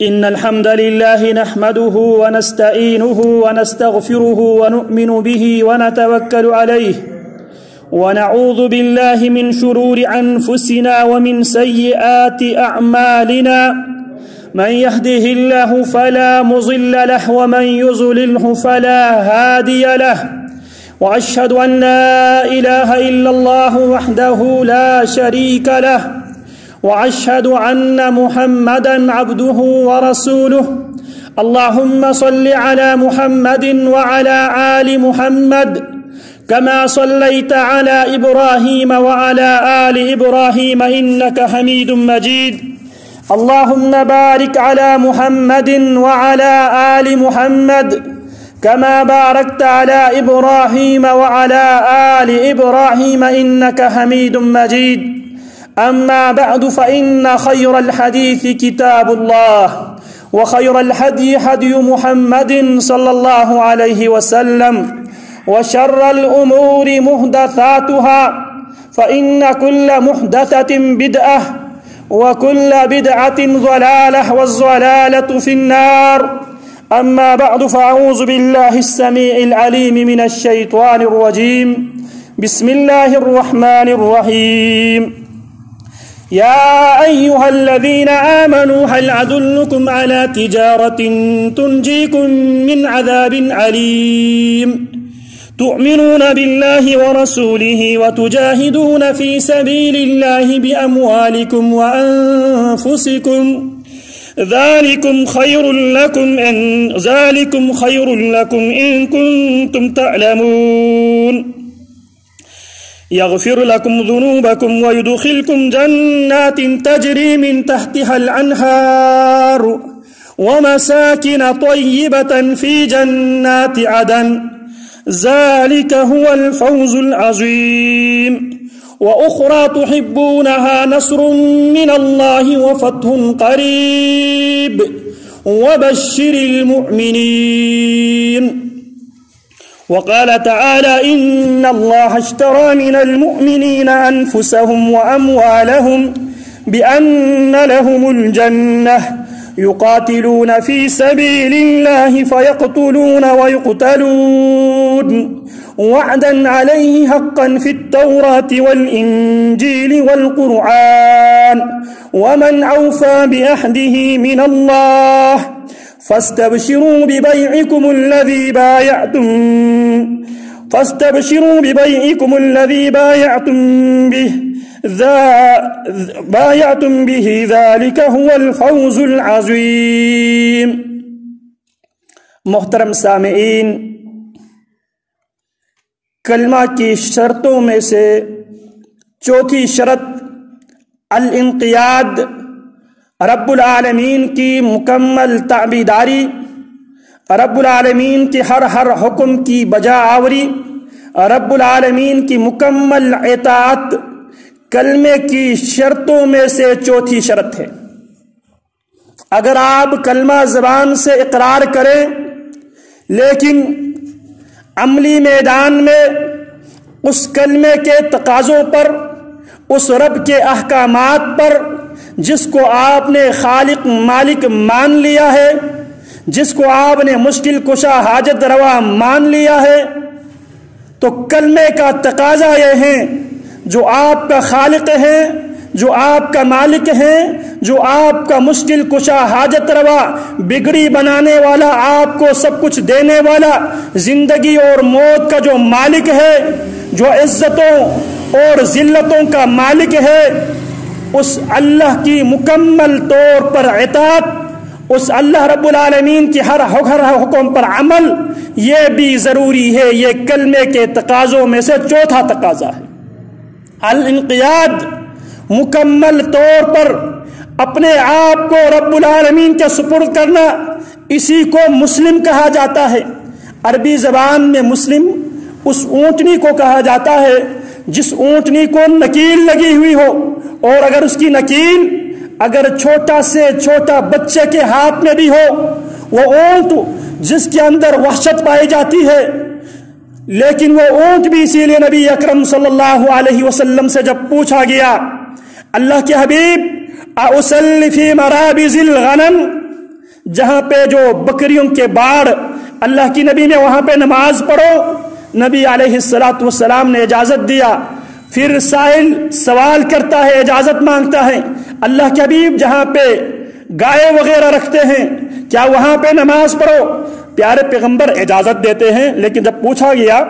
إن الحمد لله نحمده ونستعينه ونستغفره ونؤمن به ونتوكل عليه ونعوذ بالله من شرور أنفسنا ومن سيئات أعمالنا من يهده الله فلا مضل له ومن يضلله فلا هادي له وأشهد أن لا إله إلا الله وحده لا شريك له وأشهد أن محمدًا عبده ورسوله اللهم صل على محمد وعلى آل محمد كما صليت على إبراهيم وعلى آل إبراهيم إنك حميد مجيد اللهم بارك على محمد وعلى آل محمد كما باركت على إبراهيم وعلى آل إبراهيم إنك حميد مجيد أما بعد فإن خير الحديث كتاب الله وخير الهدي هدي محمد صلى الله عليه وسلم وشر الأمور محدثاتها فإن كل محدثة بدعة وكل بدعة ضلالة والضلالة في النار أما بعد فأعوذ بالله السميع العليم من الشيطان الرجيم بسم الله الرحمن الرحيم يا أيها الذين آمنوا هل أدلكم على تجارة تنجيكم من عذاب أليم تؤمنون بالله ورسوله وتجاهدون في سبيل الله بأموالكم وأنفسكم ذلكم خير لكم إن كنتم تعلمون يغفر لكم ذنوبكم ويدخلكم جنات تجري من تحتها الأنهار ومساكن طيبة في جنات عدن ذلك هو الفوز العظيم وأخرى تحبونها نصر من الله وفتح قريب وبشر المؤمنين وقال تعالى إن الله اشترى من المؤمنين أنفسهم وأموالهم بأن لهم الجنة يقاتلون في سبيل الله فيقتلون ويقتلون وعدا عليه حقا في التوراة والإنجيل والقرآن ومن أوفى بعهده من الله فاستبشروا ببيعكم الذي بايعتم به ذلك هو الفوز العظيم. محترم سامعین، کلمہ کی شرطوں میں سے چوتھی شرط الانقیاد، رب العالمین کی مکمل تابعداری، رب العالمین کے ہر حکم کی بجا آوری، رب العالمین کی مکمل اطاعت کلمے کی شرطوں میں سے چوتھی شرط ہے۔ اگر آپ کلمہ زبان سے اقرار کریں لیکن عملی میدان میں اس کلمے کے تقاضوں پر، اس رب کے احکامات پر جس کو آپ نے خالق مالک مان لیا ہے، جس کو آپ نے مشکل کشا حاجت روا مان لیا ہے، تو کلمے کا تقاضا یہ ہے جو آپ کا خالق ہے، جو آپ کا مالک ہے، جو آپ کا مشکل کشا حاجت روا، بگڑی بنانے والا، آپ کو سب کچھ دینے والا، زندگی اور موت کا جو مالک ہے، جو عزتوں اور ذلتوں کا مالک ہے، اس اللہ کی مکمل طور پر اطاعت، اس اللہ رب العالمین کی ہر حکم پر عمل، یہ بھی ضروری ہے۔ یہ کلمے کے تقاضوں میں سے چوتھا تقاضا ہے۔ الانقیاد، مکمل طور پر اپنے آپ کو رب العالمین کے سپرد کرنا، اسی کو مسلم کہا جاتا ہے۔ عربی زبان میں مسلم اس اونٹنی کو کہا جاتا ہے جس اونٹنی کو نکیل لگی ہوئی ہو، اور اگر اس کی نکیل اگر چھوٹا سے چھوٹا بچے کے ہاتھ میں بھی ہو، وہ اونٹ جس کے اندر وحشت پائی جاتی ہے، لیکن وہ اونٹ بھی اسی لیے نبی اکرم صلی اللہ علیہ وسلم سے جب پوچھا گیا اللہ کے حبیب اصلی فی مرابض الغنم، جہاں پہ جو بکریوں کے باڑ، اللہ کی نبی نے وہاں پہ نماز پڑھو، نبی علیہ السلام نے اجازت دیا۔ پھر سائل سوال کرتا ہے، اجازت مانگتا ہے، اللہ کے حبیب جہاں پہ گائے وغیرہ رکھتے ہیں کیا وہاں پہ نماز پڑھو؟ پیارے پیغمبر اجازت دیتے ہیں، لیکن جب پوچھا گیا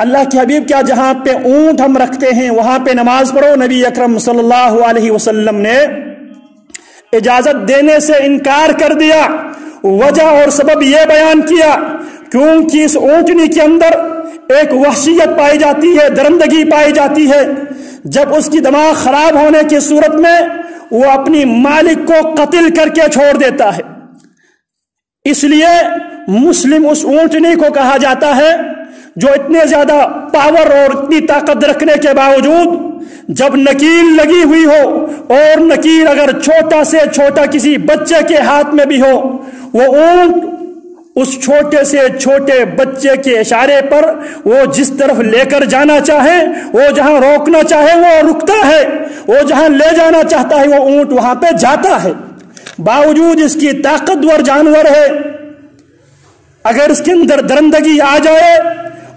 اللہ کے حبیب کیا جہاں پہ اونٹ ہم رکھتے ہیں وہاں پہ نماز پڑھو، نبی اکرم صلی اللہ علیہ وسلم نے اجازت دینے سے انکار کر دیا۔ وجہ اور سبب یہ بیان کیا کیونکہ اس اونٹنی کے اندر ایک وحشیت پائی جاتی ہے، درندگی پائی جاتی ہے۔ جب اس کی دماغ خراب ہونے کی صورت میں وہ اپنی مالک کو قتل کر کے چھوڑ دیتا ہے۔ اس لیے مسلم اس اونٹنی کو کہا جاتا ہے جو اتنے زیادہ پاور اور اتنی طاقت رکھنے کے باوجود جب نکیل لگی ہوئی ہو، اور نکیل اگر چھوٹا سے چھوٹا کسی بچے کے ہاتھ میں بھی ہو، وہ اونٹ اس چھوٹے سے چھوٹے بچے کے اشارے پر وہ جس طرف لے کر جانا چاہے، وہ جہاں روکنا چاہے وہ رکتا ہے، وہ جہاں لے جانا چاہتا ہے وہ اونٹ وہاں پہ جاتا ہے۔ باوجود اس کی طاقتور جانور ہے، اگر اس کے اندر درندگی آ جائے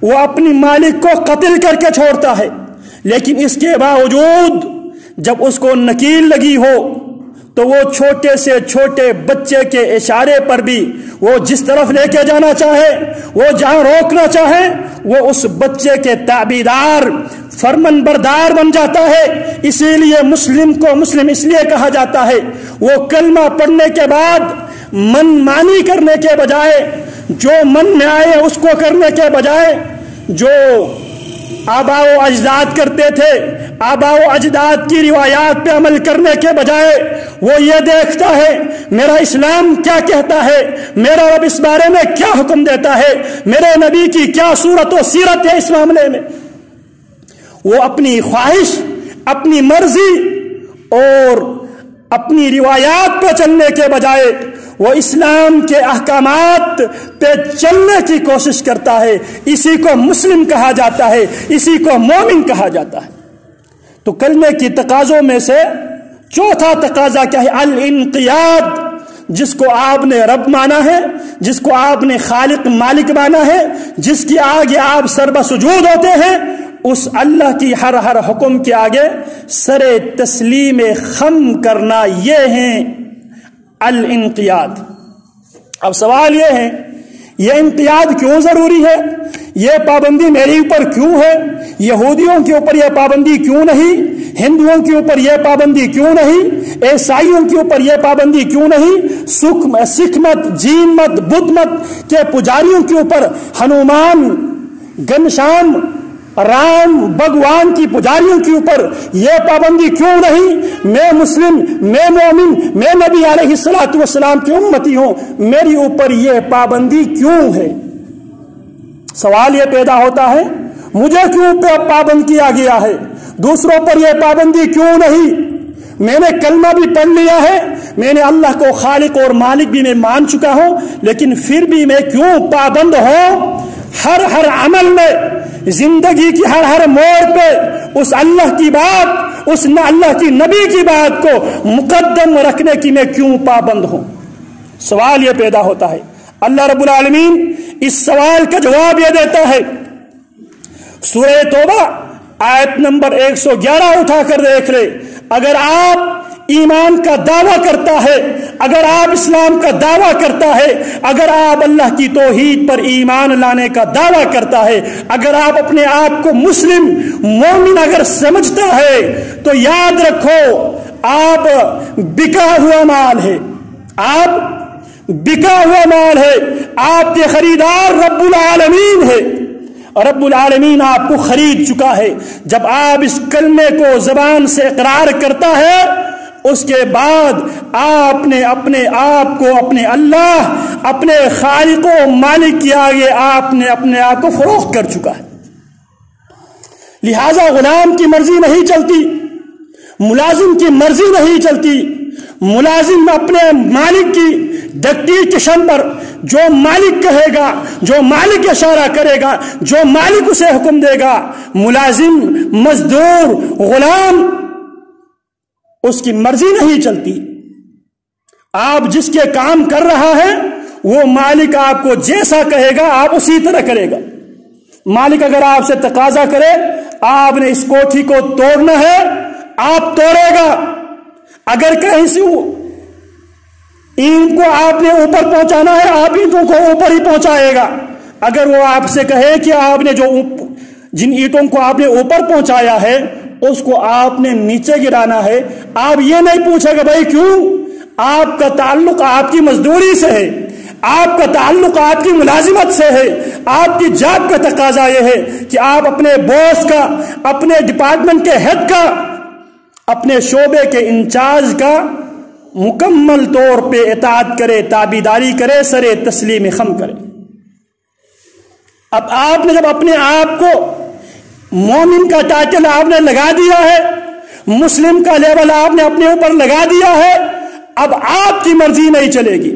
وہ اپنی مالک کو قتل کر کے چھوڑتا ہے۔ لیکن اس کے باوجود جب اس کو نکیل لگی ہو تو وہ چھوٹے سے چھوٹے بچے کے اشارے پر بھی وہ جس طرف لے کے جانا چاہے، وہ جہاں روکنا چاہے، وہ اس بچے کے تابعدار فرمان بردار بن جاتا ہے۔ اسی لیے مسلم کو مسلم اس لیے کہا جاتا ہے، وہ کلمہ پڑھنے کے بعد من مانی کرنے کے بجائے، جو من میں آئے اس کو کرنے کے بجائے، جو آبا و اجداد کرتے تھے، آبا و اجداد کی روایات پہ عمل کرنے کے بجائے وہ یہ دیکھتا ہے میرا اسلام کیا کہتا ہے، میرا رب اس بارے میں کیا حکم دیتا ہے، میرے نبی کی کیا صورت و سیرت ہے اس معاملے میں۔ وہ اپنی خواہش، اپنی مرضی اور اپنی روایات پہ چلنے کے بجائے وہ اسلام کے احکامات پہ چلنے کی کوشش کرتا ہے۔ اسی کو مسلم کہا جاتا ہے، اسی کو مومن کہا جاتا ہے۔ تو کلمے کی تقاضوں میں سے چوتھا تقاضا کیا ہے؟ الانقیاد، جس کو آپ نے رب مانا ہے، جس کو آپ نے خالق مالک مانا ہے، جس کی آگے آپ سربہ سجود ہوتے ہیں، اس اللہ کی ہر حکم کے آگے سر تسلیم خم کرنا، یہ ہیں الانقیاد۔ اب سوال یہ ہے یہ انقیاد کیوں ضروری ہے؟ یہ پابندی میرے اوپر کیوں ہے؟ یہودیوں کے اوپر یہ پابندی کیوں نہیں؟ ہندوؤں کے اوپر یہ پابندی کیوں نہیں؟ عیسائیوں کے اوپر یہ پابندی کیوں نہیں؟ سکھ مت، جین مت، بدھ مت کے پجاریوں کے اوپر، ہنومان، گھنشام، رام، بھگوان کی پجاریوں کے اوپر یہ پابندی کیوں نہیں؟ میں مسلم، میں مومن، میں نبی علیہ السلام کی امتی ہوں، میری اوپر یہ پابندی کیوں ہے؟ سوال یہ پیدا ہوتا ہے مجھے کیوں پابند کیا گیا ہے، دوسروں پر یہ پابندی کیوں نہیں؟ میں نے کلمہ بھی پڑھ لیا ہے، میں نے اللہ کو خالق اور مالک بھی میں مان چکا ہوں، لیکن پھر بھی میں کیوں پابند ہوں؟ ہر عمل میں، زندگی کی ہر موڑ پہ اس اللہ کی بات، اس اللہ کی نبی کی بات کو مقدم رکھنے کی میں کیوں پابند ہوں؟ سوال یہ پیدا ہوتا ہے۔ اللہ رب العالمین اس سوال کا جواب یہ دیتا ہے، سورہ توبہ آیت نمبر 111 اٹھا کر دیکھ لے۔ اگر آپ ایمان کا دعویٰ کرتا ہے، اگر آپ اسلام کا دعویٰ کرتا ہے، اگر آپ اللہ کی توحید پر ایمان لانے کا دعویٰ کرتا ہے، اگر آپ اپنے آپ کو مسلم مومن اگر سمجھتا ہے، تو یاد رکھو آپ بکا ہوا مال ہے، آپ بکا ہوا مال ہے، آپ کے خریدار رب العالمین ہے، اور رب العالمین آپ کو خرید چکا ہے۔ جب آپ اس کلمے کو زبان سے اقرار کرتا ہے، اس کے بعد آپ نے اپنے آپ کو اپنے اللہ، اپنے خالق و مالک کے آگے آپ نے اپنے آپ کو فروخت کر چکا ہے۔ لہذا غلام کی مرضی نہیں چلتی، ملازم کی مرضی نہیں چلتی، ملازم اپنے مالک کی ڈکٹیشن پر جو مالک کہے گا، جو مالک اشارہ کرے گا، جو مالک اسے حکم دے گا، ملازم، مزدور، غلام، اس کی مرضی نہیں چلتی، آپ جس کے کام کر رہا ہے وہ مالک آپ کو جیسا کہے گا آپ اسی طرح کرے گا. مالک اگر آپ سے تقاضا کرے آپ نے اس کوٹھی کو توڑنا ہے آپ توڑے گا. اگر کہیں سے اینٹ کو آپ نے اوپر پہنچانا ہے آپ اینٹوں کو اوپر ہی پہنچائے گا. اگر وہ آپ سے کہے کہ آپ نے جن اینٹوں کو آپ نے اوپر پہنچایا ہے اس کو آپ نے نیچے گرانا ہے آپ یہ نہیں پوچھے گا بھائی کیوں. آپ کا تعلق آپ کی مزدوری سے ہے, آپ کا تعلق آپ کی ملازمت سے ہے. آپ کی جاب کا تقاضا یہ ہے کہ آپ اپنے باس کا, اپنے ڈپارٹمنٹ کے ہیڈ کا, اپنے شعبے کے انچارج کا مکمل طور پہ اطاعت کرے, تابعداری کرے, سرے تسلیم خم کرے. اب آپ نے جب اپنے آپ کو مومن کا ٹائٹل آپ نے لگا دیا ہے, مسلم کا لیبل آپ نے اپنے اوپر لگا دیا ہے, اب آپ کی مرضی نہیں چلے گی.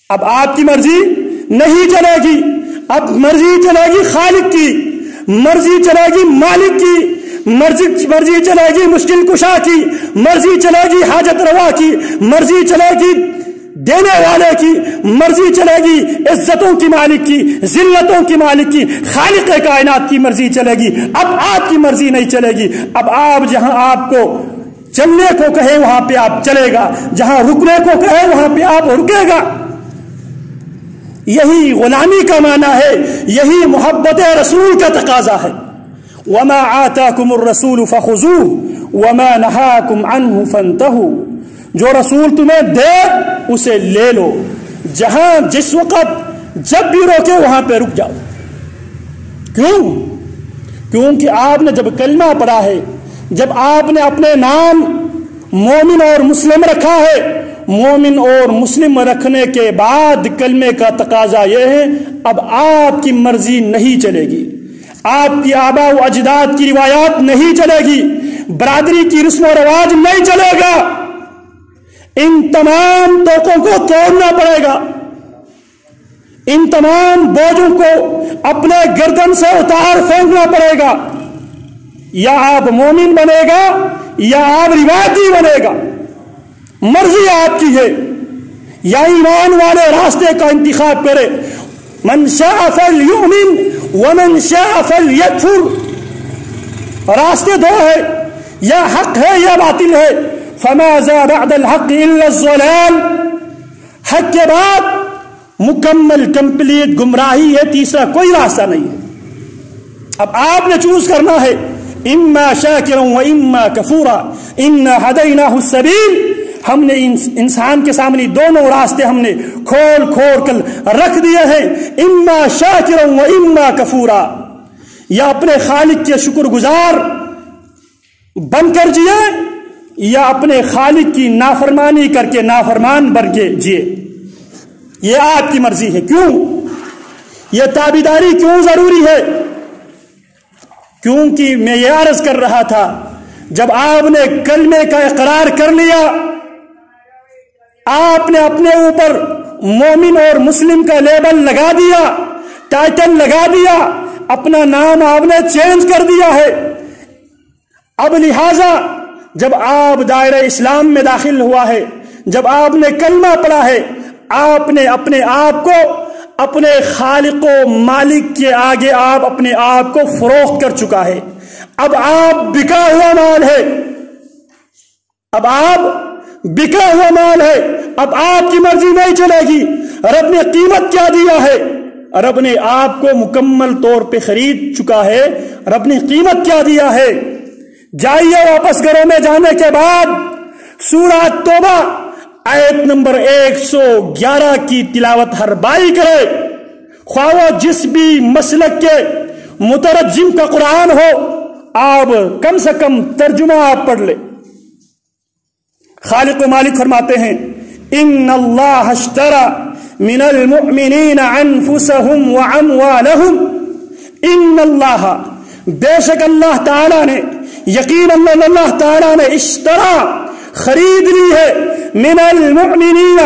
اب آپ کی مرضی نہیں چلے گی. اب مرضی چلے گی خالق کی, مرضی چلے گی مالک کی, مرضی چلے گی مشکل کشا کی, مرضی چلے گی حاجت روا کی, مرضی چلے گی دینے والے کی, مرضی چلے گی عزتوں کی مالک کی, ذلتوں کی مالک کی, خالق کائنات کی مرضی چلے گی. اب آپ کی مرضی نہیں چلے گی. اب آپ جہاں آپ کو چلنے کو کہے وہاں پہ آپ چلے گا, جہاں رکنے کو کہے وہاں پہ آپ رکے گا. یہی غلامی کا معنی ہے, یہی محبت رسول کا تقاضا ہے. وما آتاکم الرسول فخذوه وما نہاکم عنہ فانتہوا. جو رسول تمہیں دے اسے لے لو, جہاں جس وقت جب بھی روکے وہاں پہ رک جاؤ. کیوں؟ کیونکہ آپ نے جب کلمہ پڑھا ہے, جب آپ نے اپنے نام مومن اور مسلم رکھا ہے, مومن اور مسلم رکھنے کے بعد کلمے کا تقاضا یہ ہے اب آپ کی مرضی نہیں چلے گی, آپ کی آبا و اجداد کی روایات نہیں چلے گی, برادری کی رسم و رواج نہیں چلے گا. ان تمام توقوں کو توڑنا پڑے گا, ان تمام بوجھوں کو اپنے گردن سے اتار پھینکنا پڑے گا. یا آپ مومن بنے گا یا آپ روایتی بنے گا, مرضی آپ کی ہے. یا ایمان والے راستے کا انتخاب کرے. من شاء فلیؤمن ومن شاء فلیکفر. راستے دو ہے, یا حق ہے یا باطل ہے. فماذا بعد الحق الا الضلال. حق کے بعد مکمل کمپلیٹ گمراہی ہے, تیسرا کوئی راستہ نہیں ہے. اب آپ نے چوز کرنا ہے اما شاکرا و اما کفورا انا ہدیناہ السبیل. ہم نے انسان کے سامنے دونوں راستے ہم نے کھول کر رکھ دیے ہیں, اما شاکرا و اما کفورا. یا اپنے خالق کے شکر گزار بن کر جیے یا اپنے خالق کی نافرمانی کر کے نافرمان بن کے جیے. یہ آپ کی مرضی ہے. کیوں یہ تابعداری کیوں ضروری ہے؟ کیونکہ میں یہ عرض کر رہا تھا جب آپ نے کلمے کا اقرار کر لیا, آپ نے اپنے اوپر مومن اور مسلم کا لیبل لگا دیا, ٹائٹل لگا دیا, اپنا نام آپ نے چینج کر دیا ہے. اب لہذا جب آپ دائرہ اسلام میں داخل ہوا ہے, جب آپ نے کلمہ پڑھا ہے, آپ نے اپنے آپ کو اپنے خالق و مالک کے آگے آپ اپنے آپ کو فروخت کر چکا ہے. اب آپ بکا ہوا مال ہے, اب آپ بکا ہوا مال ہے. اب آپ کی مرضی نہیں چلے گی. رب نے قیمت کیا دیا ہے, رب نے آپ کو مکمل طور پہ خرید چکا ہے. رب نے قیمت کیا دیا ہے. جائیے واپس گھروں میں جانے کے بعد سورہ توبہ آیت نمبر 111 کی تلاوت ہر بائی کرے, خواہ وہ جس بھی مسلک کے مترجم کا قرآن ہو, آپ کم سے کم ترجمہ آپ پڑھ لے. خالق و مالک فرماتے ہیں ان اللہ اشترى من المؤمنین انفسهم واموالهم. ان اللہ, بے شک اللہ تعالیٰ نے, یقین اللہ تعالیٰ نے اشترا, خرید لی ہے, من المؤمنین,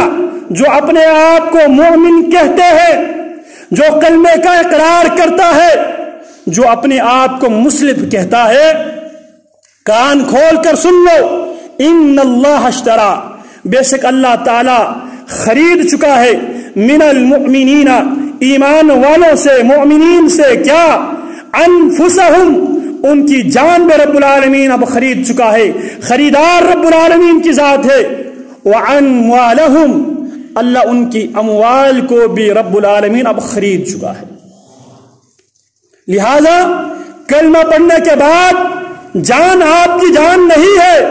جو اپنے آپ کو مومن کہتے ہیں, جو کلمے کا اقرار کرتا ہے, جو اپنے آپ کو مسلم کہتا ہے. کان کھول کر سن لو, ان اللہ اشترا, بے شک اللہ تعالی خرید چکا ہے من المؤمنین ایمان والوں سے، مؤمنین سے کیا؟ انفسہم ان کی جان میں رب العالمین اب خرید چکا ہے، خریدار رب العالمین کی ذات ہے۔ واموالہم اللہ ان کی اموال کو بھی رب العالمین اب خرید چکا ہے۔ لہذا کلمہ پڑھنے کے بعد جان آپ کی جان نہیں ہے،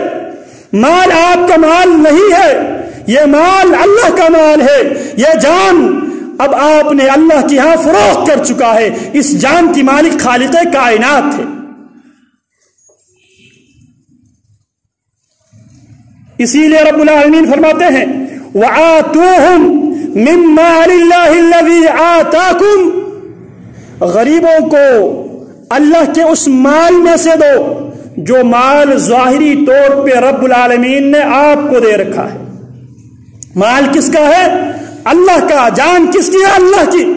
مال آپ کا مال نہیں ہے، یہ مال اللہ کا مال ہے، یہ جان اب آپ نے اللہ کی ہاں فروخت کر چکا ہے۔ اس جان کی مالک خالق کائنات ہے۔ اسی لیے رب العالمین فرماتے ہیں وَآتُوهُم مِّن مَّالِ اللَّهِ الَّذِي آتَاكُمْ، غریبوں کو اللہ کے اس مال میں سے دو جو مال ظاہری طور پہ رب العالمین نے آپ کو دے رکھا ہے۔ مال کس کا ہے؟ اللہ کا۔ جان کس کی ہے؟ اللہ کی۔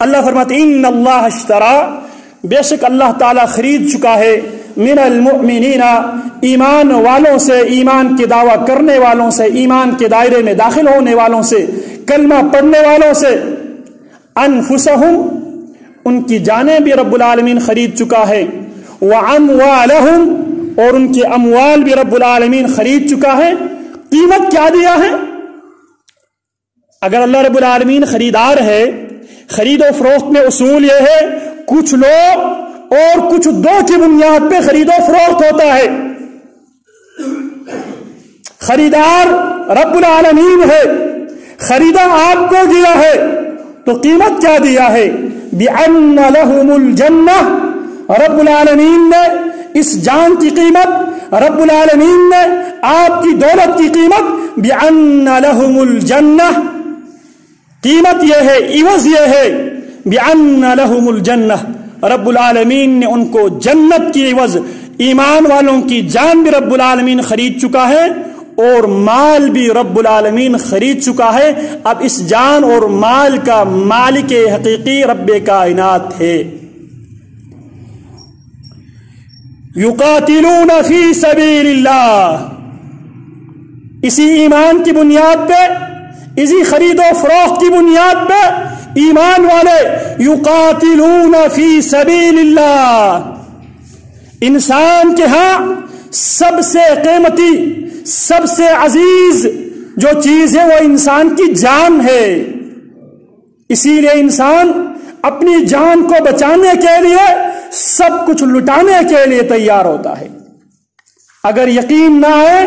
اللہ فرماتے ہیں ان اللہ اشترا، بے شک اللہ تعالیٰ خرید چکا ہے من المؤمنین ایمان والوں سے، ایمان کے دعویٰ کرنے والوں سے، ایمان کے دائرے میں داخل ہونے والوں سے، کلمہ پڑھنے والوں سے، انفسہم ان کی جانیں بھی رب العالمین خرید چکا ہے، واموالہم اور ان کے اموال بھی رب العالمین خرید چکا ہے۔ قیمت کیا دیا ہے؟ اگر اللہ رب العالمین خریدار ہے، خرید و فروخت میں اصول یہ ہے کچھ لو اور کچھ دو کی بنیاد پہ خرید و فروخت ہوتا ہے۔ خریدار رب العالمین ہے، خریدا آپ کو دیا ہے، تو قیمت کیا دیا ہے؟ بِأَنَّ لَهُمُ الْجَنَّةِ، رب العالمین نے اس جان کی قیمت، رب العالمین نے آپ کی دولت کی قیمت بِأَنَّ لَهُمُ الْجَنَّةِ، قیمت یہ ہے، عوض یہ ہے بِأَنَّ لَهُمُ الْجَنَّةِ، رب العالمین نے ان کو جنت کی عوض ایمان والوں کی جان بھی رب العالمین خرید چکا ہے اور مال بھی رب العالمین خرید چکا ہے۔ اب اس جان اور مال کا مالک حقیقی رب کائنات ہے۔ یقاتلون فی سبیل اللہ، اسی ایمان کی بنیاد پہ، اسی خرید و فروخت کی بنیاد پہ ایمان والے یقاتلون فی سبیل اللہ، انسان کے ہاں سب سے قیمتی، سب سے عزیز جو چیز ہے وہ انسان کی جان ہے۔ اسی لیے انسان اپنی جان کو بچانے کے لیے سب کچھ لٹانے کے لیے تیار ہوتا ہے۔ اگر یقین نہ آئے،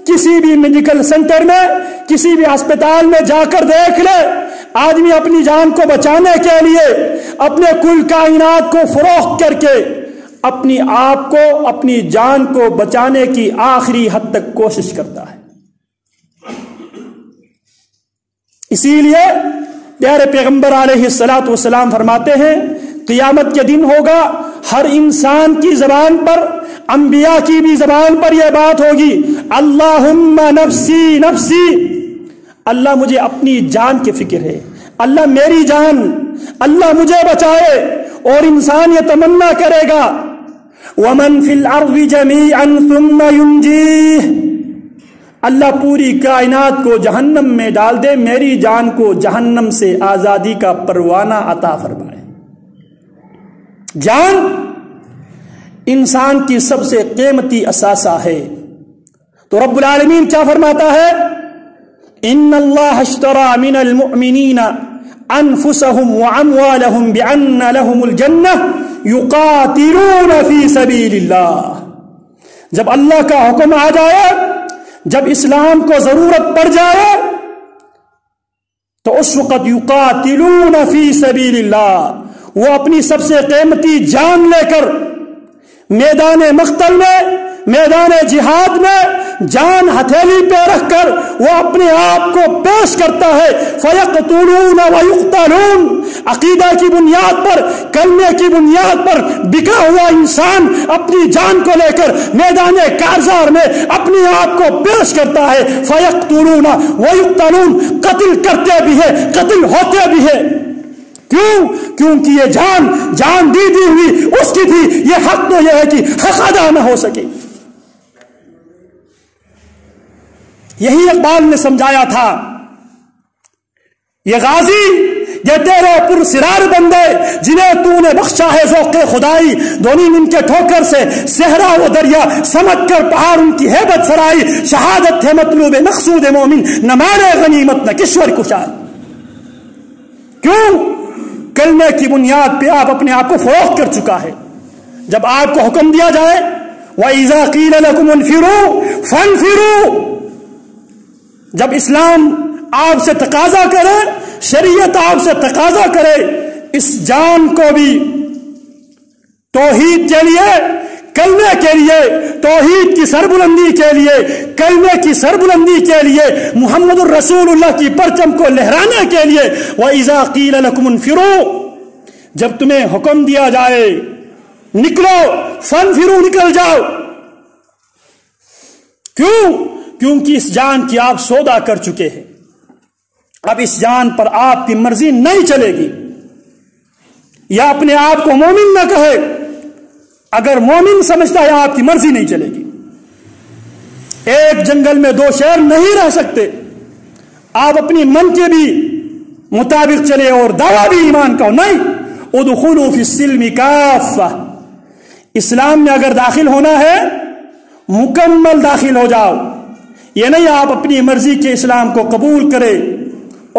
کسی بھی میڈیکل سینٹر میں، کسی بھی ہسپتال میں جا کر دیکھ لے، آدمی اپنی جان کو بچانے کے لیے اپنے کل کائنات کو فروخت کر کے اپنی آپ کو، اپنی جان کو بچانے کی آخری حد تک کوشش کرتا ہے۔ اسی لیے پیارے پیغمبر علیہ الصلاۃ والسلام فرماتے ہیں قیامت کے دن ہوگا، ہر انسان کی زبان پر، انبیاء کی بھی زبان پر یہ بات ہوگی، اللہم نفسی نفسی، اللہ مجھے اپنی جان کی فکر ہے، اللہ میری جان، اللہ مجھے بچائے۔ اور انسان یہ تمنا کرے گا وَمَن فِي الْأَرْضِ جَمِيعًا ثُمَّ يُنْجِيهِ، اللہ پوری کائنات کو جہنم میں ڈال دے، میری جان کو جہنم سے آزادی کا پروانہ عطا فرمائے۔ جان انسان کی سب سے قیمتی اثاثہ ہے۔ تو رب العالمین کیا فرماتا ہے؟ ان اللہ اشترى من المؤمنین انفسهم واموالهم بان لهم الجنہ یقاتلون فی سبیل اللہ۔ جب اللہ کا حکم آ جائے، جب اسلام کو ضرورت پڑ جائے، تو اس وقت یقاتلون فی سبیل اللہ، وہ اپنی سب سے قیمتی جان لے کر میدان مقتل میں، میدان جہاد میں جان ہتھیلی پہ رکھ کر وہ اپنے آپ کو پیش کرتا ہے۔ فَيَقْتُلُونَ وَيُقْتَلُونَ، عقیدہ کی بنیاد پر، کلمے کی بنیاد پر بکا ہوا انسان اپنی جان کو لے کر میدان کارزار میں اپنے آپ کو پیش کرتا ہے۔ فَيَقْتُلُونَ وَيُقْتَلُونَ، قتل کرتے بھی ہے، قتل ہوتے بھی ہے۔ کیوں؟ کیونکہ یہ جان دی ہوئی اس کی تھی، یہ حق تو یہ ہے کہ حق ادا نہ ہو سکے۔ یہی اقبال نے سمجھایا تھا، یہ غازی، یہ تیرے پرسرار بندے جنہیں تو نے بخشا ہے ذوق خدائی، دونی ان کے ٹھوکر سے صحرا و دریا سمجھ کر پہاڑ ان کی ہیبت سرائی، شہادت ہے مطلوب مقصود مومن، نہ مارے غنیمت نہ کشور کشاد۔ کیوں؟ کلمے کی بنیاد پہ آپ اپنے آپ کو فروخت کر چکا ہے۔ جب آپ کو حکم دیا جائے وَإِذَا قِيلَ لَكُمُ انفِرُوا فَانفِرُوا، جب اسلام آپ سے تقاضا کرے، شریعت آپ سے تقاضا کرے اس جان کو بھی توحید کے لیے، کلمے کے لیے، توحید کی سربلندی کے لیے، کلمے کی سربلندی کے لیے، محمد الرسول اللہ کی پرچم کو لہرانے کے لیے، وَإِذَا قِيلَ لَكُمُ انفِرُوا، جب تمہیں حکم دیا جائے نکلو، فانفروا، نکل جاؤ۔ کیوں؟ کیونکہ اس جان کی آپ سودا کر چکے ہیں، اب اس جان پر آپ کی مرضی نہیں چلے گی۔ یا اپنے آپ کو مومن نہ کہے، اگر مومن سمجھتا ہے آپ کی مرضی نہیں چلے گی۔ ایک جنگل میں دو شیر نہیں رہ سکتے، آپ اپنی من کے بھی مطابق چلے اور دعویٰ بھی ایمان کا ہو، نہیں، ادخلوا فی السلم کافہ، اسلام میں اگر داخل ہونا ہے مکمل داخل ہو جاؤ، یہ نہیں آپ اپنی مرضی کے اسلام کو قبول کرے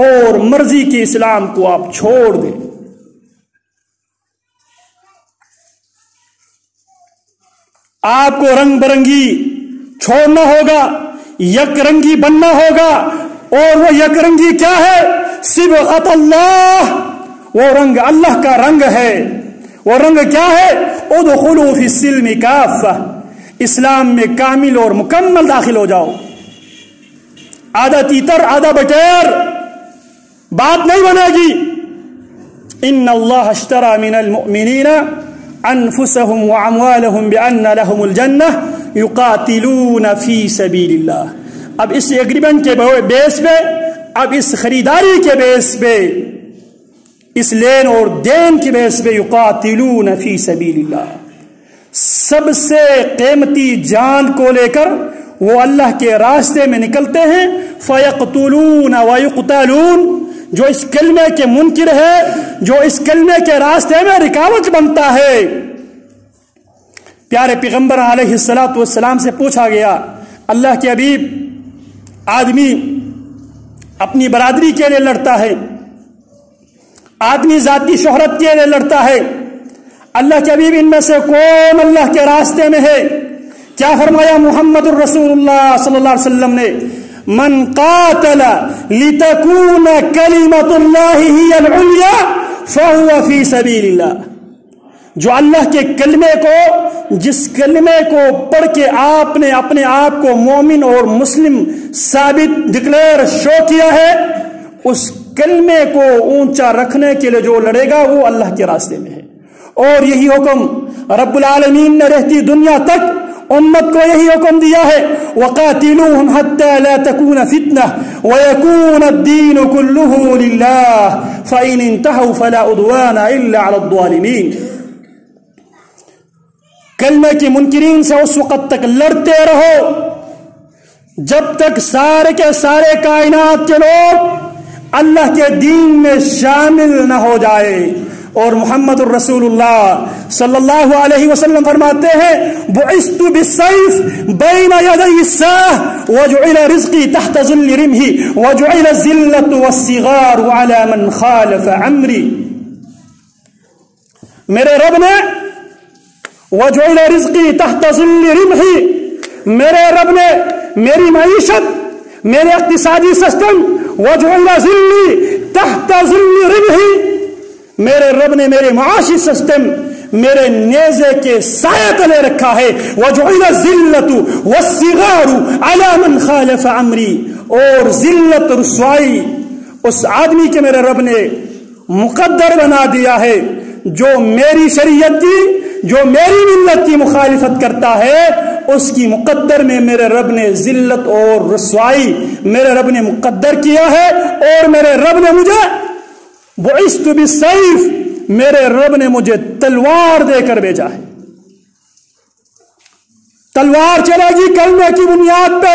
اور مرضی کے اسلام کو آپ چھوڑ دیں۔ آپ کو رنگ برنگی چھوڑنا ہوگا، یک رنگی بننا ہوگا، اور وہ یک رنگی کیا ہے؟ صبغۃ اللہ، وہ رنگ اللہ کا رنگ ہے۔ وہ رنگ کیا ہے؟ ادخلوا فی السلم کافہ، اسلام میں کامل اور مکمل داخل ہو جاؤ۔ آدھا تیتر آدھا بٹیر بات نہیں بنے گی۔ ان اللہ اشترى من المؤمنین انفسهم واموالهم بان لهم الجنہ یقاتلون فی سبیل اللہ۔ اب اس ایگریمنٹ کے بیس پہ، اب اس خریداری کے بیس پہ، اس لین اور دین کے بیس پہ، یقاتلون فی سبیل اللہ، سب سے قیمتی جان کو لے کر وہ اللہ کے راستے میں نکلتے ہیں۔ فیقتلون ویقتلون، جو اس کلمے کے منکر ہے، جو اس کلمے کے راستے میں رکاوٹ بنتا ہے۔ پیارے پیغمبر علیہ الصلوۃ والسلام سے پوچھا گیا، اللہ کے حبیب، آدمی اپنی برادری کے لیے لڑتا ہے، آدمی ذاتی شہرت کے لیے لڑتا ہے، اللہ کے حبیب ان میں سے کون اللہ کے راستے میں ہے؟ کیا فرمایا محمد الرسول اللہ صلی اللہ علیہ وسلم نے؟ من قاتل لتکون کلمۃ اللہ ہی العلیا فہو فی سبیل اللہ، جو اللہ کے کلمے کو، جس کلمے کو پڑھ کے آپ نے اپنے آپ کو مومن اور مسلم ثابت ڈکلیئر شو کیا ہے، اس کلمے کو اونچا رکھنے کے لیے جو لڑے گا وہ اللہ کے راستے میں ہے۔ اور یہی حکم رب العالمین نے رہتی دنیا تک امت کو یہی حکم دیا ہے، وَقَاتِلُوهُمْ حَتَّى لَا تَكُونَ فِتْنَةٌ وَيَكُونَ الدِّينُ كُلُّهُ لِلَّهِ فَإِنِ انْتَهَوْا فَلَا عُدْوَانَ إِلَّا عَلَى الظَّالِمِينَ۔ کلمے کی منکرین سے اس وقت تک لڑتے رہو جب تک سارے کے سارے کائنات کے لوگ اللہ کے دین میں شامل نہ ہو جائے۔ اور محمد الرسول اللہ صلی اللہ علیہ وسلم فرماتے ہیں، بعثت بالسیف بین یدی الساعة وجعل رزقی تحت ظل رمحی وجعل الذلة والصغار على من خالف امری۔ میرے رب نے وجعل رزقی تحت ظل رمحی، میرے رب نے میری معیشت، میرے اقتصادی سسٹم، وجعل ذلی تحت ظل رمحی، میرے رب نے میرے معاشی سسٹم میرے نیزے کے سائے تلے رکھا ہے۔ وجعل الذلة والصغار على من خالف امری، اور ذلت رسوائی اس آدمی کے میرے رب نے مقدر بنا دیا ہے جو میری شریعت کی، جو میری ملت کی مخالفت کرتا ہے، اس کی مقدر میں میرے رب نے ذلت اور رسوائی میرے رب نے مقدر کیا ہے۔ اور میرے رب نے مجھے بعثت بالسیف، میرے رب نے مجھے تلوار دے کر بھیجا ہے۔ تلوار چلے گی کلمے کی بنیاد پہ،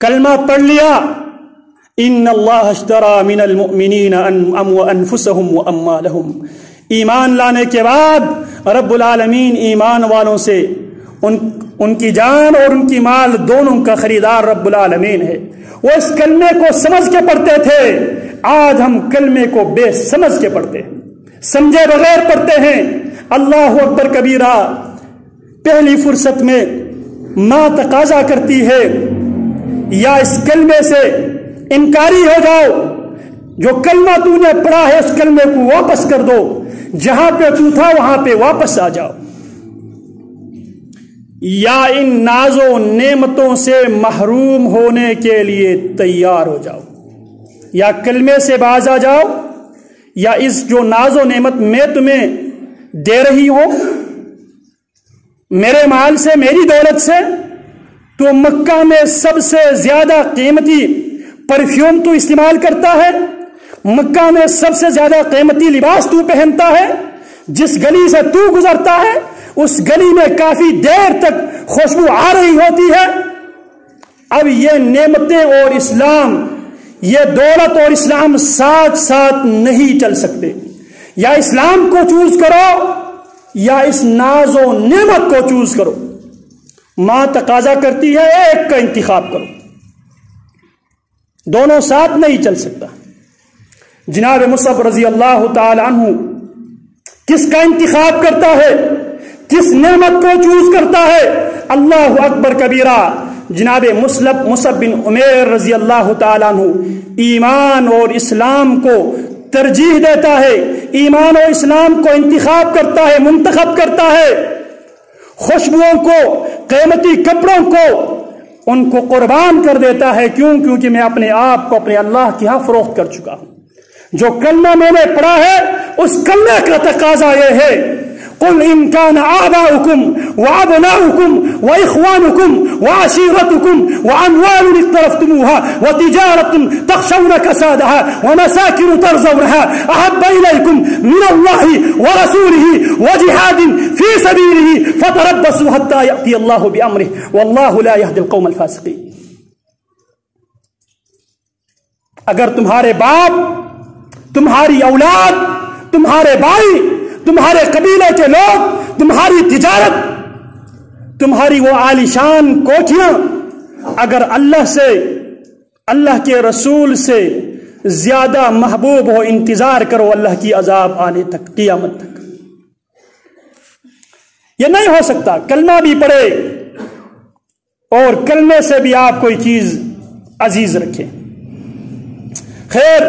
کلمہ پڑھ لیا، ان اللہ اشترى من المؤمنین انفسهم واموالهم، ایمان لانے کے بعد رب العالمین ایمان والوں سے ان کی جان اور ان کی مال دونوں کا خریدار رب العالمین ہے۔ وہ اس کلمے کو سمجھ کے پڑھتے تھے، آج ہم کلمے کو بے سمجھ کے پڑھتے ہیں، سمجھے بغیر پڑھتے ہیں۔ اللہ اکبر کبیرہ پہلی فرصت میں ماں تقاضا کرتی ہے یا اس کلمے سے انکاری ہو جاؤ، جو کلمہ تو نے پڑھا ہے اس کلمے کو واپس کر دو، جہاں پہ تو تھا وہاں پہ واپس آ جاؤ، یا ان ناز و نعمتوں سے محروم ہونے کے لیے تیار ہو جاؤ، یا کلمے سے باز آ جاؤ، یا اس جو ناز و نعمت میں تمہیں دے رہی ہوں میرے مال سے، میری دولت سے، تو مکہ میں سب سے زیادہ قیمتی پرفیوم تو استعمال کرتا ہے، مکہ میں سب سے زیادہ قیمتی لباس تو پہنتا ہے، جس گلی سے تو گزرتا ہے اس گلی میں کافی دیر تک خوشبو آ رہی ہوتی ہے۔ اب یہ نعمتیں اور اسلام، یہ دولت اور اسلام ساتھ ساتھ نہیں چل سکتے، یا اسلام کو چوز کرو یا اس ناز و نعمت کو چوز کرو۔ ماں تقاضا کرتی ہے ایک کا انتخاب کرو، دونوں ساتھ نہیں چل سکتا۔ جناب مصعب رضی اللہ تعالی عنہ کس کا انتخاب کرتا ہے، کس نعمت کو چوز کرتا ہے؟ اللہ اکبر کبیرہ جناب مصعب بن عمیر رضی اللہ تعالیٰ عنہ ایمان اور اسلام کو ترجیح دیتا ہے، ایمان اور اسلام کو انتخاب کرتا ہے، منتخب کرتا ہے، خوشبوؤں کو، قیمتی کپڑوں کو ان کو قربان کر دیتا ہے۔ کیونکہ میں اپنے آپ کو اپنے اللہ کے ہاں فروخت کر چکا ہوں۔ جو کلمہ میں نے پڑھا ہے اس کلمے کا تقاضا یہ ہے، قل ان كان آباؤكم وابناؤكم واخوانكم وعشيرتكم واموال اقترفتموها وتجارة تخشون كسادها ومساكن ترضونها احب اليكم من الله ورسوله وجهاد في سبيله فتربصوا حتى يأتي الله بأمره والله لا يهدي القوم الفاسقين۔ اگر تمہارے باپ، تمہاری اولاد، تمہارے بھائی، تمہارے قبیلے کے لوگ، تمہاری تجارت، تمہاری وہ عالیشان کوٹھیاں اگر اللہ سے، اللہ کے رسول سے زیادہ محبوب ہو، انتظار کرو اللہ کی عذاب آنے تک، قیامت تک۔ یہ نہیں ہو سکتا کلمہ بھی پڑھے اور کلمے سے بھی آپ کوئی چیز عزیز رکھیں۔ خیر،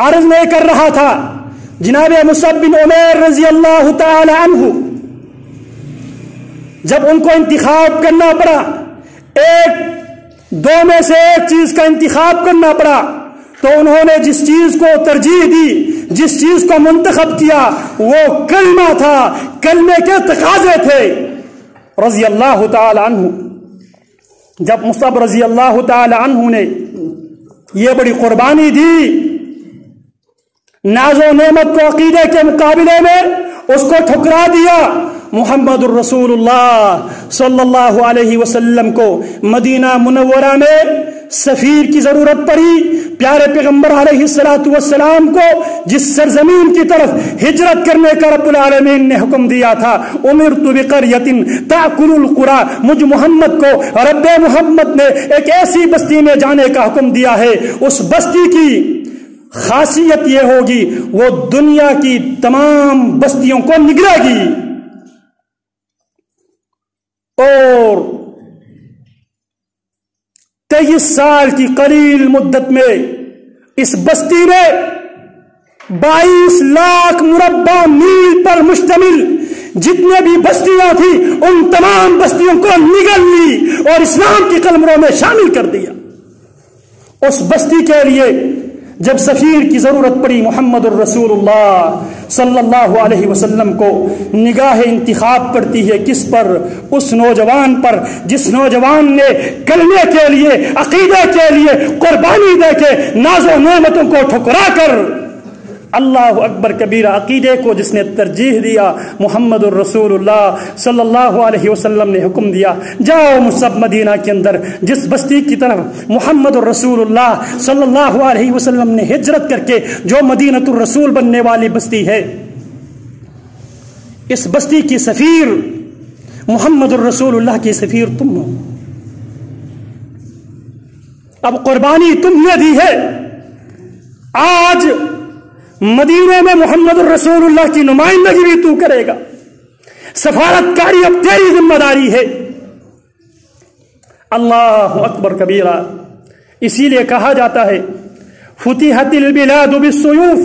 عرض میں کر رہا تھا جناب مصعب بن عمیر رضی اللہ تعالی عنہ جب ان کو انتخاب کرنا پڑا، ایک دو میں سے ایک چیز کا انتخاب کرنا پڑا، تو انہوں نے جس چیز کو ترجیح دی، جس چیز کو منتخب کیا وہ کلمہ تھا، کلمے کے تقاضے تھے رضی اللہ تعالی عنہ۔ جب مصعب رضی اللہ تعالی عنہ نے یہ بڑی قربانی دی، ناز و نعمت کو عقیدے کے مقابلے میں اس کو ٹھکرا دیا، محمد الرسول اللہ صلی اللہ علیہ وسلم کو مدینہ منورہ میں سفیر کی ضرورت پڑی، پیارے پیغمبر علیہ الصلوۃ والسلام کو جس سرزمین کی طرف ہجرت کرنے کا رب العالمین نے حکم دیا تھا، امرت بقریۃ تأکل القری، مجھ محمد کو رب محمد نے ایک ایسی بستی میں جانے کا حکم دیا ہے، اس بستی کی خاصیت یہ ہوگی وہ دنیا کی تمام بستیوں کو نگلے گی، اور 23 سال کی قلیل مدت میں اس بستی نے 22 لاکھ مربع میل پر مشتمل جتنے بھی بستیاں تھیں ان تمام بستیوں کو نگل لی اور اسلام کی قلمروں میں شامل کر دیا۔ اس بستی کے لیے جب سفیر کی ضرورت پڑی محمد الرسول اللہ صلی اللہ علیہ وسلم کو نگاہ انتخاب پڑتی ہے کس پر؟ اس نوجوان پر جس نوجوان نے کلمے کے لیے، عقیدے کے لیے قربانی دے کے ناز و نعمتوں کو ٹھکرا کر اللہ اکبر کبیرہ عقیدے کو جس نے ترجیح دیا، محمد الرسول اللہ صلی اللہ علیہ وسلم نے حکم دیا، جاؤ سب مدینہ کے اندر جس بستی کی طرف محمد الرسول اللہ صلی اللہ علیہ وسلم نے ہجرت کر کے جو مدینۃ الرسول بننے والی بستی ہے، اس بستی کی سفیر محمد الرسول اللہ کی سفیر تم ہو۔ اب قربانی تم نے دی ہے، آج مدینے میں محمد الرسول اللہ کی نمائندگی بھی تو کرے گا، سفارت کاری اب تیری ذمہ داری ہے۔ اللہ اکبر کبیرہ۔ اسی لیے کہا جاتا ہے فتحت البلاد بالسیوف،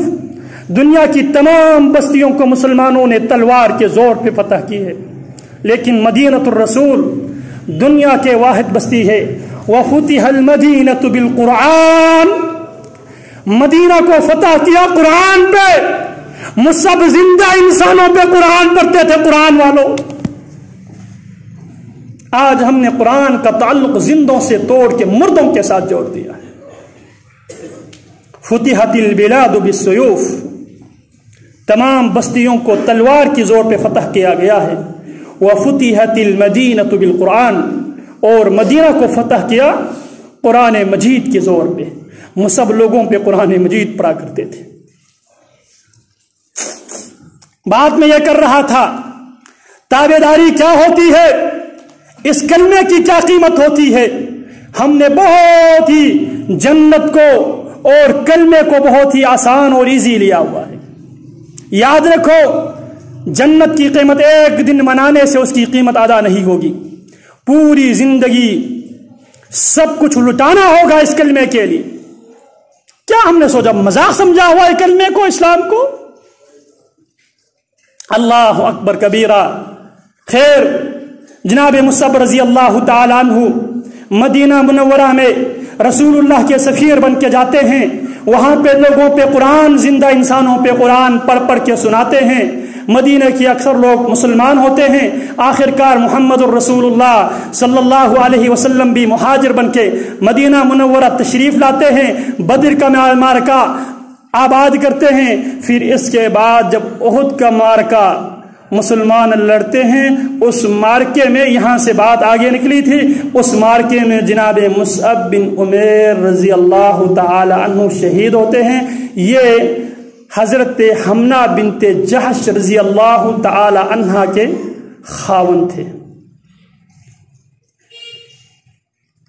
دنیا کی تمام بستیوں کو مسلمانوں نے تلوار کے زور پہ فتح کی ہے، لیکن مدینۃ الرسول دنیا کے واحد بستی ہے۔ وفتح المدینۃ بالقرآن، مدینہ کو فتح کیا قرآن پہ، مصعب زندہ انسانوں پہ قرآن پڑھتے تھے قرآن والوں۔ آج ہم نے قرآن کا تعلق زندوں سے توڑ کے مردوں کے ساتھ جوڑ دیا ہے۔ فتحت البلاد بالسیوف، تمام بستیوں کو تلوار کی زور پہ فتح کیا گیا ہے۔ وفتحت المدینۃ بالقرآن، اور مدینہ کو فتح کیا قرآن مجید کے زور پہ، مصعب لوگوں پہ قرآن مجید پڑھا کرتے تھے۔ بات میں یہ کر رہا تھا تابعداری کیا ہوتی ہے، اس کلمے کی کیا قیمت ہوتی ہے۔ ہم نے بہت ہی جنت کو اور کلمے کو بہت ہی آسان اور ایزی لیا ہوا ہے۔ یاد رکھو جنت کی قیمت ایک دن منانے سے اس کی قیمت ادا نہیں ہوگی، پوری زندگی سب کچھ لٹانا ہوگا اس کلمے کے لیے۔ کیا ہم نے سوچا مذاق سمجھا ہوا ہے کلمے کو، اسلام کو؟ اللہ اکبر کبیرہ۔ خیر، جناب مصعب رضی اللہ تعالی عنہ مدینہ منورہ میں رسول اللہ کے سفیر بن کے جاتے ہیں، وہاں پہ لوگوں پہ قرآن، زندہ انسانوں پہ قرآن پڑھ پڑھ کے سناتے ہیں۔ مدینہ کے اکثر لوگ مسلمان ہوتے ہیں، آخر کار محمد الرسول اللہ صلی اللہ علیہ وسلم بھی مہاجر بن کے مدینہ منورہ تشریف لاتے ہیں، بدر کا معرکہ آباد کرتے ہیں۔ پھر اس کے بعد جب احد کا معرکہ مسلمان لڑتے ہیں، اس معرکے میں یہاں سے بات آگے نکلی تھی، اس معرکے میں جناب مصعب بن عمیر رضی اللہ تعالی عنہ شہید ہوتے ہیں۔ یہ حضرت حمنہ بنت جحش رضی اللہ تعالی عنہا کے خاوند تھے۔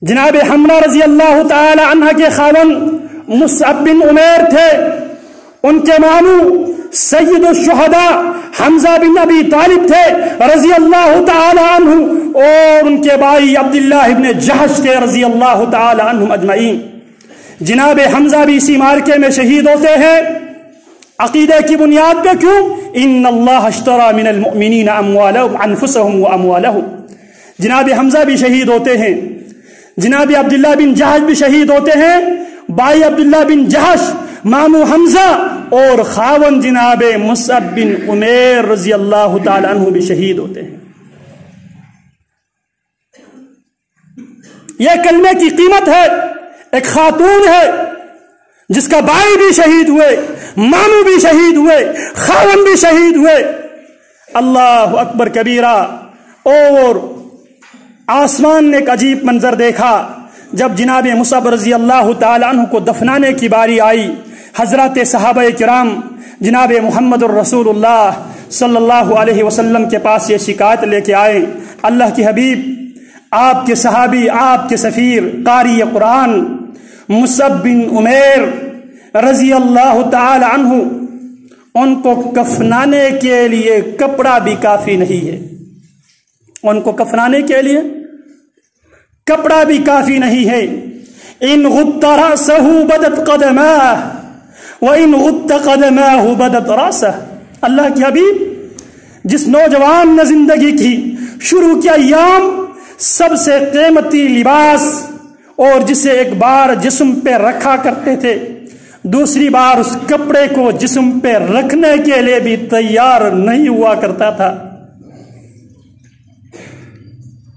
جناب حمنہ رضی اللہ تعالی عنہا کے خاوند مصعب بن عمیر تھے، ان کے ماموں سید الشہداء حمزہ بن ابی طالب تھے رضی اللہ تعالی عنہ، اور ان کے بھائی عبداللہ بن جحش تھے رضی اللہ تعالی عنہم اجمعین۔ جناب حمزہ بھی اسی معرکے میں شہید ہوتے ہیں۔ عقیدے کی بنیاد پہ کیوں؟ ان اللہ اشتری من المؤمنین اموالهم انفسهم واموالهم۔ جناب حمزہ بھی شہید ہوتے ہیں، جناب عبداللہ بن جحش بھی شہید ہوتے ہیں، بھائی عبداللہ بن جحش، مامو حمزہ اور خاون جناب مصعب بن عمیر رضی اللہ تعالی عنہ بھی شہید ہوتے ہیں۔ یہ کلمے کی قیمت ہے۔ ایک خاتون ہے جس کا بھائی بھی شہید ہوئے، مامو بھی شہید ہوئے، خاون بھی شہید ہوئے۔ اللہ اکبر کبیرہ۔ اور آسمان نے ایک عجیب منظر دیکھا جب جناب مصعب رضی اللہ تعالی عنہ کو دفنانے کی باری آئی۔ حضرات صحابہ کرام جناب محمد الرسول اللہ صلی اللہ علیہ وسلم کے پاس یہ شکایت لے کے آئے، اللہ کے حبیب، آپ کے صحابی، آپ کے سفیر، قاری قرآن مصعب بن عمیر رضی اللہ تعالی عنہ، ان کو کفنانے کے لیے کپڑا بھی کافی نہیں ہے، ان کو کفنانے کے لیے کپڑا بھی کافی نہیں ہے۔ ان غط رأسہ بدت قدماہ وَإِنْ غُطَّ قَدَمَاهُ بَدَتْ رَأْسَهُ۔ اللہ کے حبیب، جس نوجوان نے زندگی کی شروع کے ایام سب سے قیمتی لباس اور جسے ایک بار جسم پہ رکھا کرتے تھے، دوسری بار اس کپڑے کو جسم پہ رکھنے کے لیے بھی تیار نہیں ہوا کرتا تھا،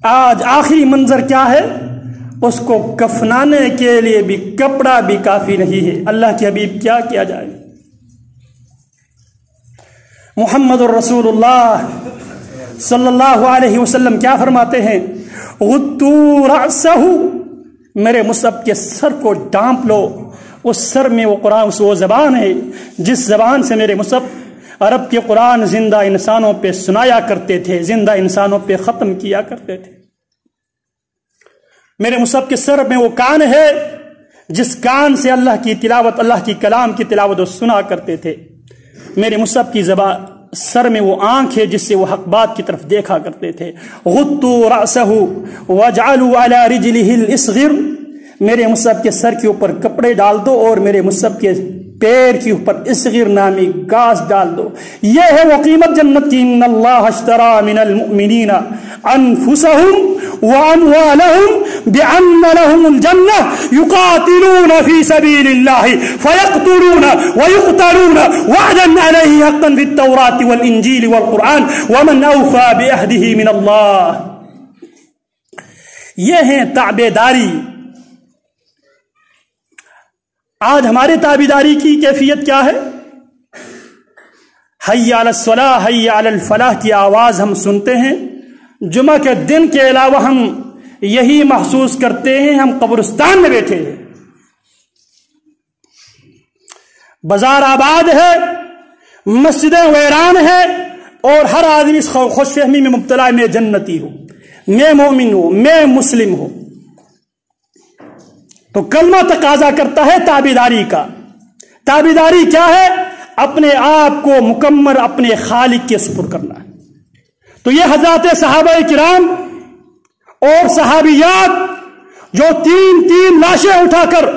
آج آخری منظر کیا ہے؟ اس کو کفنانے کے لیے بھی کپڑا بھی کافی نہیں ہے۔ اللہ کے حبیب، کیا کیا جائے؟ محمد الرسول اللہ صلی اللہ علیہ وسلم کیا فرماتے ہیں؟ غطوا رأسہ، میرے مصحف کے سر کو ڈانپ لو. اس سر میں وہ قرآن، وہ زبان ہے جس زبان سے میرے مصحف عرب کے قرآن زندہ انسانوں پہ سنایا کرتے تھے، زندہ انسانوں پہ ختم کیا کرتے تھے. میرے مصحف کے سر میں وہ کان ہے جس کان سے اللہ کی تلاوت، اللہ کی کلام کی تلاوت وہ سنا کرتے تھے. میرے مصحف کی زبان سر میں وہ آنکھ ہے جس سے وہ حق بات کی طرف دیکھا کرتے تھے. غطوا رأسہ وجعلوا علی رجلہ الاصغر، میرے مصحف کے سر کے اوپر کپڑے ڈال دو اور میرے مصحف کے پیر کے اوپر اصغر نامی گاس ڈال دو. یہ ہے وہ قیمت جنت کی. ان اللہ اشترى من المؤمنین انفسهم واموالهم بان لهم الجنہ یقاتلون فی سبیل اللہ فیقتلون ویقتلون وعدا علیہ حقا فی التوراة والانجیل والقرآن ومن اوفى بعہدہ من اللہ. یہ ہیں تابعداری. آج ہمارے تابعداری کی کیفیت کیا ہے؟ حی علی الصلاۃ حی علی الفلاح کی آواز ہم سنتے ہیں. جمعہ کے دن کے علاوہ ہم یہی محسوس کرتے ہیں ہم قبرستان میں بیٹھے ہیں. بازار آباد ہے، مسجدیں ویران ہے، اور ہر آدمی اس خوش فہمی میں مبتلا ہے میں جنتی ہوں، میں مومن ہوں، میں مسلم ہوں. تو کلمہ تقاضا کرتا ہے تابعداری کا. تابعداری کیا ہے؟ اپنے آپ کو مکمل اپنے خالق کے سپرد کرنا ہے. تو یہ حضرات صحابہ کرام اور صحابیات جو تین لاشیں اٹھا کر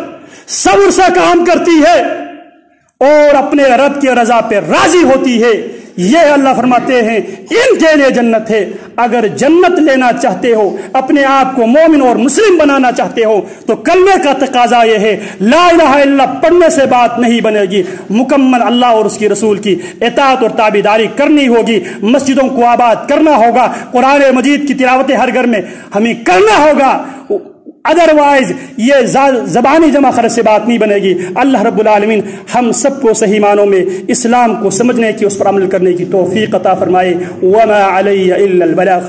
صبر سے کام کرتی ہے اور اپنے رب کی رضا پہ راضی ہوتی ہے، یہ اللہ فرماتے ہیں ان کے لیے جنت ہے. اگر جنت لینا چاہتے ہو، اپنے آپ کو مومن اور مسلم بنانا چاہتے ہو، تو کلمے کا تقاضا یہ ہے لا الہ الا اللہ پڑھنے سے بات نہیں بنے گی. مکمل اللہ اور اس کی رسول کی اطاعت اور تابعداری کرنی ہوگی. مسجدوں کو آباد کرنا ہوگا. قرآن مجید کی تلاوت ہر گھر میں ہمیں کرنا ہوگا. ادروائز یہ زبانی جمع خرچ سے بات نہیں بنے گی. اللہ رب العالمین ہم سب کو صحیح معنوں میں اسلام کو سمجھنے کی، اس پر عمل کرنے کی توفیق عطا فرمائے. وما علی الا البلاغ.